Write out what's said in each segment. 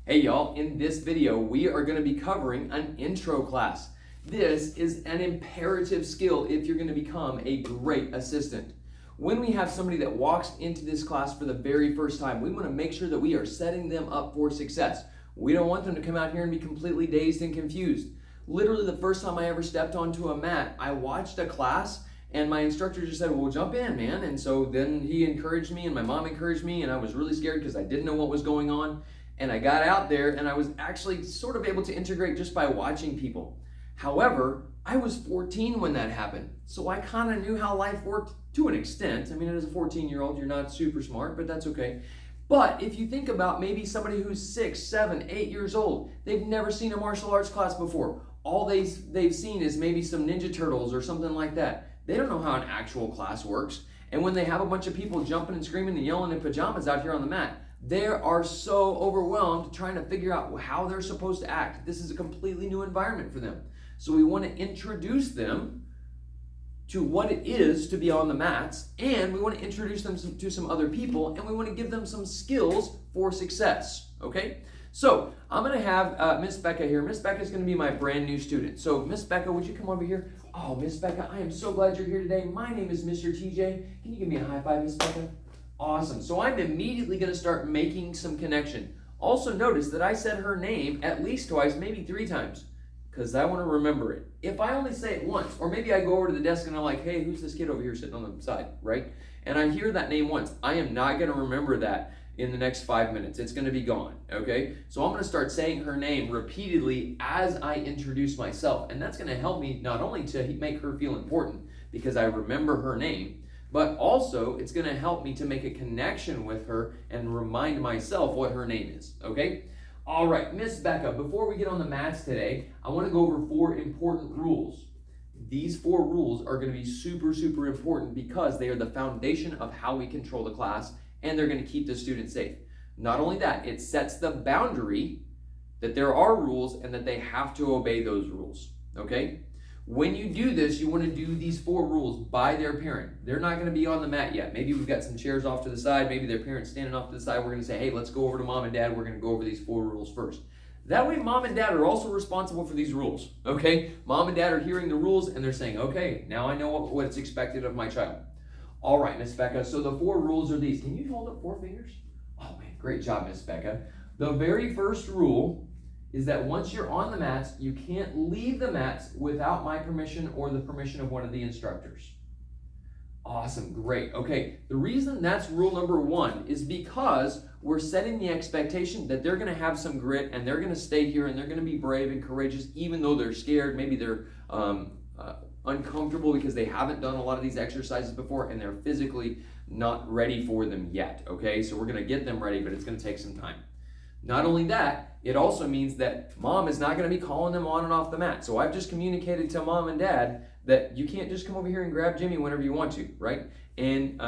Hey y'all, in this video, we are going to be covering an intro class. This is an imperative skill if you're going to become a great assistant. When we have somebody that walks into this class for the very first time, we want to make sure that we are setting them up for success. We don't want them to come out here and be completely dazed and confused. Literally the first time I ever stepped onto a mat, I watched a class and my instructor just said, well, jump in, man. And so then he encouraged me and my mom encouraged me, and I was really scared because I didn't know what was going on. And I got out there and I was actually sort of able to integrate just by watching people. However, I was 14 when that happened. So I kind of knew how life worked to an extent. I mean, as a 14-year-old, you're not super smart, but that's okay. But if you think about maybe somebody who's 6, 7, 8 years old, they've never seen a martial arts class before. All they've seen is maybe some Ninja Turtles or something like that. They don't know how an actual class works. And when they have a bunch of people jumping and screaming and yelling in pajamas out here on the mat, they are so overwhelmed trying to figure out how they're supposed to act. This is a completely new environment for them. So we want to introduce them to what it is to be on the mats, and we want to introduce them to some other people, and we want to give them some skills for success, okay? So I'm going to have Miss Becca here. Miss Becca is going to be my brand new student. So Miss Becca, would you come over here? Oh, Miss Becca, I am so glad you're here today. My name is Mr. TJ. Can you give me a high five, Miss Becca? Awesome. So I'm immediately going to start making some connection. Also notice that I said her name at least twice, maybe 3 times, because I want to remember it. If I only say it once, or maybe I go over to the desk and I'm like, hey, who's this kid over here sitting on the side, right? And I hear that name once, I am not going to remember that in the next 5 minutes. It's going to be gone, okay? So I'm going to start saying her name repeatedly as I introduce myself, and that's going to help me not only to make her feel important because I remember her name, but also it's going to help me to make a connection with her and remind myself what her name is, okay? All right, Miss Becca, before we get on the mats today, I want to go over 4 important rules. These 4 rules are going to be super, super important because they are the foundation of how we control the class, and they're going to keep the student safe. Not only that, it sets the boundary that there are rules and that they have to obey those rules, okay? When you do this, you want to do these 4 rules by their parent. They're not going to be on the mat yet. Maybe we've got some chairs off to the side. Maybe their parent's standing off to the side. We're going to say, hey, let's go over to mom and dad. We're going to go over these 4 rules first. That way, mom and dad are also responsible for these rules, okay? Mom and dad are hearing the rules and they're saying, okay, now I know what's expected of my child. All right, Miss Becca, so the 4 rules are these. Can you hold up 4 fingers? Oh, man, great job, Miss Becca. The very first rule is that once you're on the mats, you can't leave the mats without my permission or the permission of one of the instructors. Awesome, great. Okay, the reason that's rule number 1 is because we're setting the expectation that they're going to have some grit and they're going to stay here and they're going to be brave and courageous even though they're scared. Maybe they're uncomfortable because they haven't done a lot of these exercises before and they're physically not ready for them yet, okay? So we're going to get them ready, but it's going to take some time. Not only that, it also means that mom is not going to be calling them on and off the mat. So I've just communicated to mom and dad that you can't just come over here and grab Jimmy whenever you want to, right? And,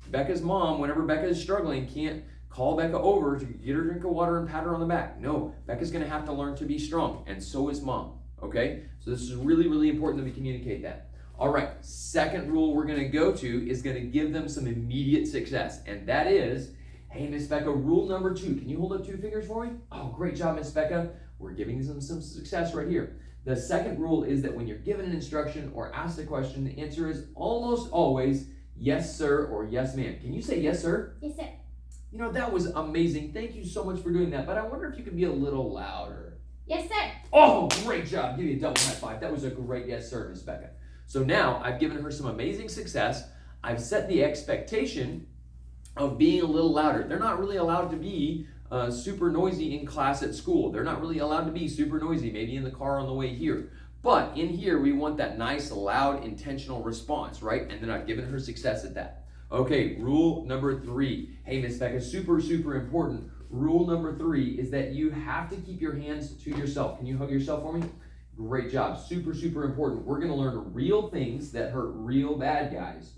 Becca's mom, whenever Becca is struggling, can't call Becca over to get her a drink of water and pat her on the back. No, Becca's going to have to learn to be strong, and so is mom, okay? So this is really, really important that we communicate that. All right, second rule we're going to go to is going to give them some immediate success, and that is, hey, Miss Becca, rule number 2. Can you hold up 2 fingers for me? Oh, great job, Miss Becca. We're giving them some success right here. The second rule is that when you're given an instruction or asked a question, the answer is almost always yes, sir, or yes, ma'am. Can you say yes, sir? Yes, sir. You know, that was amazing. Thank you so much for doing that, but I wonder if you could be a little louder. Yes, sir. Oh, great job. Give you a double high five. That was a great yes, sir, Miss Becca. So now I've given her some amazing success. I've set the expectation of being a little louder. They're not really allowed to be super noisy in class at school. They're not really allowed to be super noisy, maybe in the car on the way here. But in here, we want that nice, loud, intentional response, right? And then I've given her success at that. Okay, rule number 3. Hey, Miss Becca, super, super important. Rule number 3 is that you have to keep your hands to yourself. Can you hug yourself for me? Great job. Super, super important. We're going to learn real things that hurt real bad guys.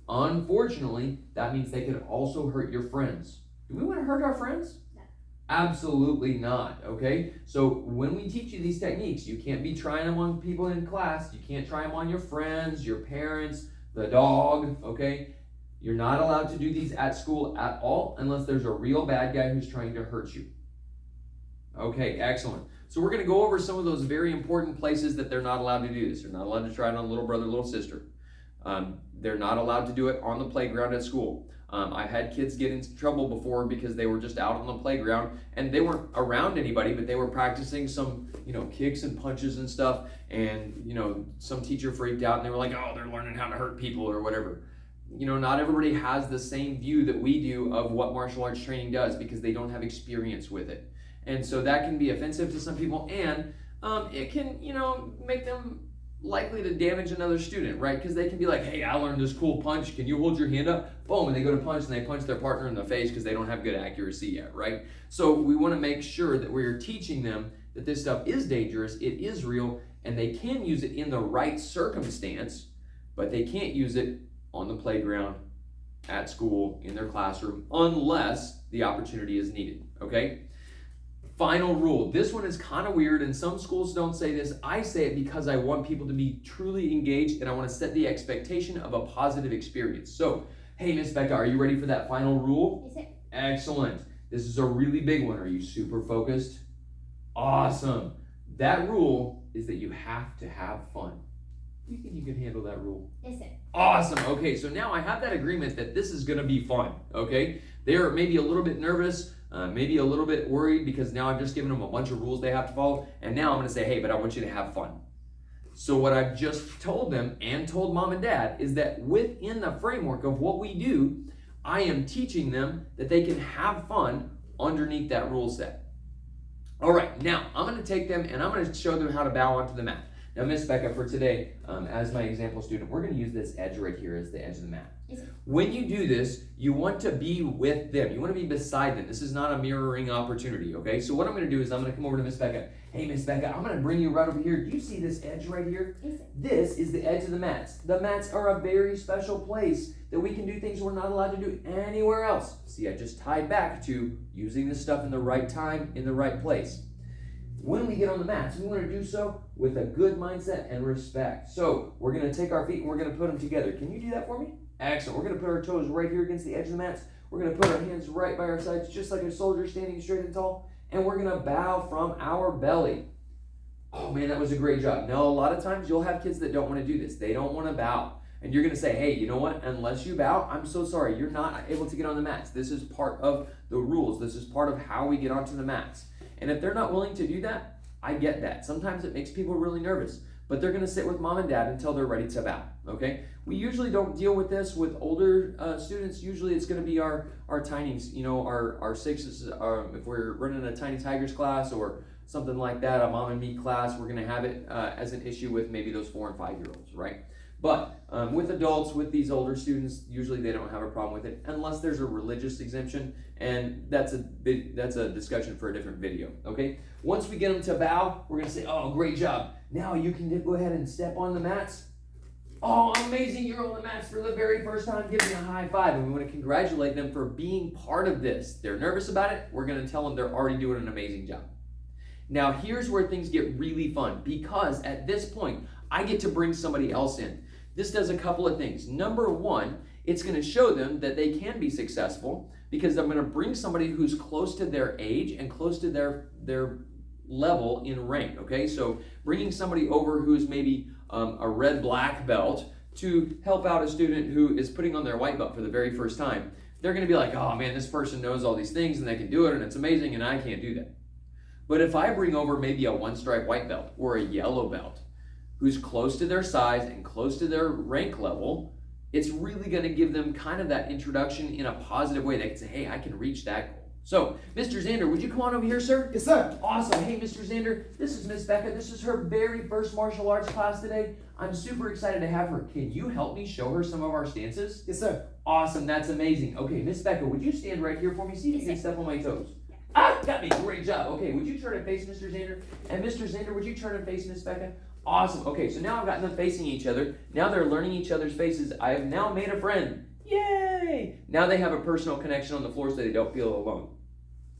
Unfortunately, that means they could also hurt your friends. Do we want to hurt our friends? No. Absolutely not, okay? So when we teach you these techniques, you can't be trying them on people in class. You can't try them on your friends, your parents, the dog, okay? You're not allowed to do these at school at all unless there's a real bad guy who's trying to hurt you. Okay, excellent. So we're going to go over some of those very important places that they're not allowed to do this. They're not allowed to try it on little brother, little sister. They're not allowed to do it on the playground at school. I've had kids get into trouble before because they were just out on the playground and they weren't around anybody, but they were practicing some, kicks and punches and stuff. And, some teacher freaked out and they were like, oh, they're learning how to hurt people or whatever. Not everybody has the same view that we do of what martial arts training does because they don't have experience with it. And so that can be offensive to some people, and it can, make them likely to damage another student, right? Because they can be like, hey, I learned this cool punch. Can you hold your hand up? Boom, and they go to punch and they punch their partner in the face because they don't have good accuracy yet, right? So we want to make sure that we're teaching them that this stuff is dangerous, it is real, and they can use it in the right circumstance, but they can't use it on the playground, at school, in their classroom, unless the opportunity is needed, okay? Final rule. This one is kind of weird, and some schools don't say this. I say it because I want people to be truly engaged, and I want to set the expectation of a positive experience. So, hey, Miss Becca, are you ready for that final rule? Yes, sir. Excellent. This is a really big one. Are you super focused? Awesome. That rule is that you have to have fun. Do you think you can handle that rule? Yes, sir. Awesome. Okay, so now I have that agreement that this is going to be fun, okay? They're maybe a little bit nervous, maybe a little bit worried because now I've just given them a bunch of rules they have to follow, and now I'm going to say, hey, but I want you to have fun. So what I've just told them and told mom and dad is that within the framework of what we do, I am teaching them that they can have fun underneath that rule set. All right, now I'm going to take them and I'm going to show them how to bow onto the mat. Now, Miss Becca, for today, as my example student, we're going to use this edge right here as the edge of the mat. Yes, sir. When you do this, you want to be with them. You want to be beside them. This is not a mirroring opportunity, okay? So what I'm going to do is I'm going to come over to Miss Becca. Hey, Miss Becca, I'm going to bring you right over here. Do you see this edge right here? Yes, sir. This is the edge of the mats. The mats are a very special place that we can do things we're not allowed to do anywhere else. See, I just tied back to using this stuff in the right time, in the right place. When we get on the mats, we want to do so with a good mindset and respect. So we're going to take our feet and we're going to put them together. Can you do that for me? Excellent. We're going to put our toes right here against the edge of the mats. We're going to put our hands right by our sides, just like a soldier standing straight and tall. And we're going to bow from our belly. Oh man, that was a great job. Now, a lot of times you'll have kids that don't want to do this. They don't want to bow. And you're going to say, hey, you know what? Unless you bow, I'm so sorry. You're not able to get on the mats. This is part of the rules. This is part of how we get onto the mats. And if they're not willing to do that, I get that. Sometimes it makes people really nervous, but they're going to sit with mom and dad until they're ready to bow, okay? We usually don't deal with this with older students. Usually it's going to be our tinies, our sixes. If we're running a Tiny Tigers class or something like that, a mom and me class, we're going to have it as an issue with maybe those 4 and 5-year-olds, right? But with adults, with these older students, usually they don't have a problem with it unless there's a religious exemption, and that's a discussion for a different video, okay? Once we get them to bow, we're going to say, oh, great job. Now you can go ahead and step on the mats. Oh, amazing, you're on the mats for the very first time. Give me a high five, and we want to congratulate them for being part of this. They're nervous about it. We're going to tell them they're already doing an amazing job. Now, here's where things get really fun, because at this point, I get to bring somebody else in. This does a couple of things. Number one, it's going to show them that they can be successful because I'm going to bring somebody who's close to their age and close to their level in rank, okay? So bringing somebody over who's maybe a red-black belt to help out a student who is putting on their white belt for the very first time, they're going to be like, oh man, this person knows all these things and they can do it and it's amazing and I can't do that. But if I bring over maybe a 1-stripe white belt or a yellow belt, who's close to their size and close to their rank level, it's really going to give them kind of that introduction in a positive way. They can say, hey, I can reach that goal. So, Mr. Zander, would you come on over here, sir? Yes, sir. Awesome. Hey, Mr. Zander, this is Miss Becca. This is her very first martial arts class today. I'm super excited to have her. Can you help me show her some of our stances? Yes, sir. Awesome. That's amazing. Okay, Miss Becca, would you stand right here for me? See if you can step on my toes. Got me. Great job. Okay, would you turn and face Mr. Zander? And Mr. Zander, would you turn and face Miss Becca? Awesome. Okay, so now I've gotten them facing each other. Now they're learning each other's faces. I have now made a friend. Yay! Now they have a personal connection on the floor so they don't feel alone.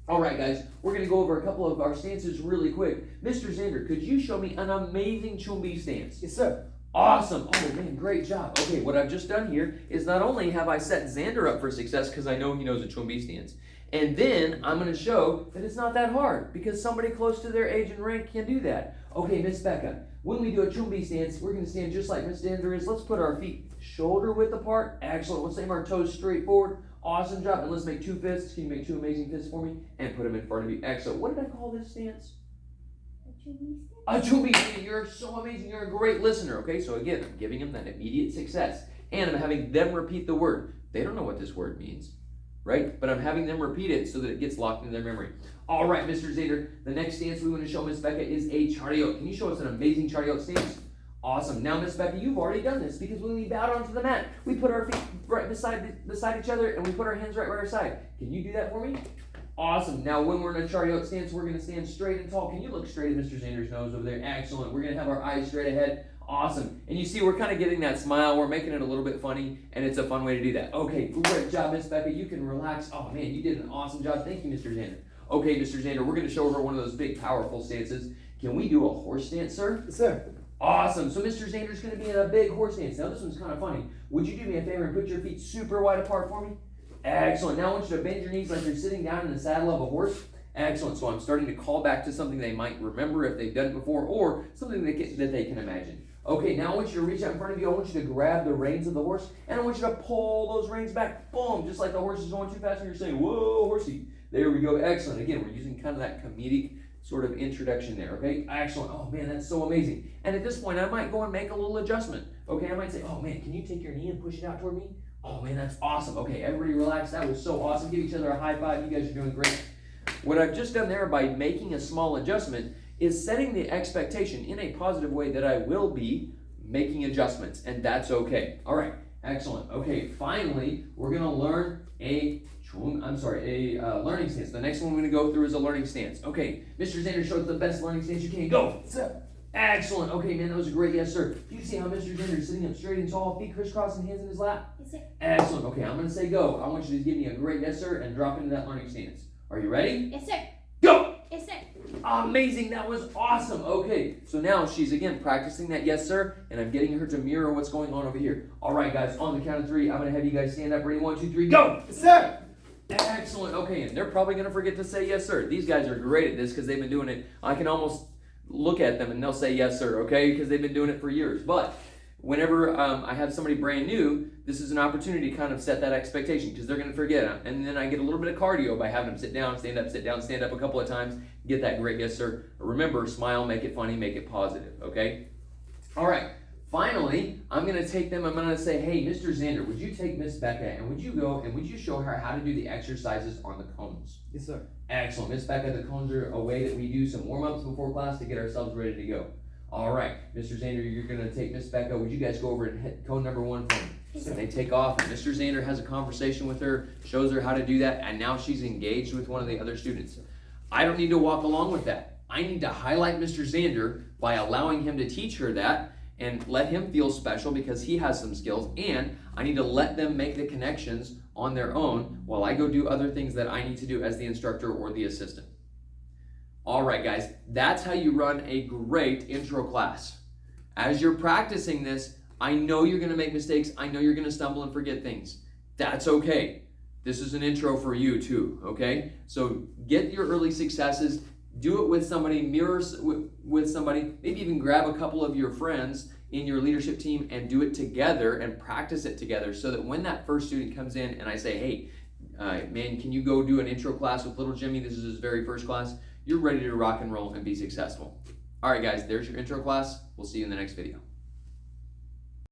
All right, guys, we're going to go over a couple of our stances really quick. Mr. Zander, could you show me an amazing Chumbi stance? Yes, sir. Awesome. Oh, man, great job. Okay, what I've just done here is not only have I set Zander up for success because I know he knows a Chumbi stance, And then I'm going to show that it's not that hard because somebody close to their age and rank can do that. Okay, Miss Becca, when we do a chumbi stance, we're going to stand just like Miss Dander is. Let's put our feet shoulder width apart. Excellent. Let's aim our toes straight forward. Awesome job. And let's make 2 fists. Can you make 2 amazing fists for me? And put them in front of you. Excellent. What did I call this stance? A chumbi stance. You're so amazing. You're a great listener. Okay, so again, I'm giving them that immediate success. And I'm having them repeat the word. They don't know what this word means, right? But I'm having them repeat it so that it gets locked in their memory. All right, Mr. Zander, the next stance we want to show Miss Becca is a chariot. Can you show us an amazing chariot stance? Awesome. Now, Miss Becca, you've already done this because when we bowed onto the mat, we put our feet right beside each other and we put our hands right by our side. Can you do that for me? Awesome. Now, when we're in a chariot stance, we're going to stand straight and tall. Can you look straight at Mr. Zander's nose over there? Excellent. We're going to have our eyes straight ahead. Awesome. And you see, we're kind of getting that smile. We're making it a little bit funny, and it's a fun way to do that. Okay, great job, Miss Becca. You can relax. Oh, man, you did an awesome job. Thank you, Mr. Zander. Okay, Mr. Zander, we're going to show her one of those big, powerful stances. Can we do a horse stance, sir? Yes, sir. Awesome. So Mr. Zander's going to be in a big horse stance. Now, this one's kind of funny. Would you do me a favor and put your feet super wide apart for me? Excellent. Now, I want you to bend your knees like you're sitting down in the saddle of a horse. Excellent. So I'm starting to call back to something they might remember if they've done it before or something that they can imagine. Okay, now I want you to reach out in front of you. I want you to grab the reins of the horse, and I want you to pull those reins back. Boom, just like the horse is going too fast and you're saying, whoa, horsey. There we go. Excellent. Again, we're using kind of that comedic sort of introduction there, okay? Excellent. Oh, man, that's so amazing. And at this point, I might go and make a little adjustment. Okay, I might say, oh, man, can you take your knee and push it out toward me? Oh, man, that's awesome. Okay, everybody relax. That was so awesome. Give each other a high five. You guys are doing great. What I've just done there by making a small adjustment is setting the expectation in a positive way that I will be making adjustments, and that's okay. All right, excellent. Okay, finally, we're going to learn a learning stance. The next one we're going to go through is a learning stance. Okay, Mr. Zander showed the best learning stance you can. Go. Excellent. Okay, man, that was a great yes, sir. Do you see how Mr. Zander is sitting up straight and tall, feet crisscrossing, hands in his lap? Yes, sir. Excellent. Okay, I'm going to say go. I want you to give me a great yes, sir, and drop into that learning stance. Are you ready? Yes, sir. Go. Yes, sir. Amazing. That was awesome. Okay, so now she's again practicing that yes, sir, and I'm getting her to mirror what's going on over here. All right, guys, on the count of 3, I'm going to have you guys stand up. Ready? 1, 2, 3, go. Yes, sir. Excellent. Okay, and they're probably going to forget to say yes, sir. These guys are great at this because they've been doing it. I can almost look at them and they'll say yes, sir, okay, because they've been doing it for years. But whenever I have somebody brand new, this is an opportunity to kind of set that expectation because they're going to forget. And then I get a little bit of cardio by having them sit down, stand up, sit down, stand up a couple of times, get that great yes, sir. Remember, smile, make it funny, make it positive, okay? All right. Finally, I'm going to take them, I'm going to say, hey, Mr. Zander, would you take Miss Becca and would you go and would you show her how to do the exercises on the cones? Yes, sir. Excellent. Miss Becca, the cones are a way that we do some warm-ups before class to get ourselves ready to go. All right, Mr. Zander, you're going to take Miss Becca. Would you guys go over and hit cone number 1 for me? Yes, And they take off, and Mr. Zander has a conversation with her, shows her how to do that, and now she's engaged with one of the other students. I don't need to walk along with that. I need to highlight Mr. Zander by allowing him to teach her that and let him feel special because he has some skills, and I need to let them make the connections on their own while I go do other things that I need to do as the instructor or the assistant. All right, guys, that's how you run a great intro class. As you're practicing this, I know you're going to make mistakes. I know you're going to stumble and forget things. That's okay. This is an intro for you too, okay? So get your early successes. Do it with somebody, mirror with somebody, maybe even grab a couple of your friends in your leadership team and do it together and practice it together so that when that first student comes in and I say, hey, man, can you go do an intro class with little Jimmy? This is his very first class. You're ready to rock and roll and be successful. All right, guys, there's your intro class. We'll see you in the next video.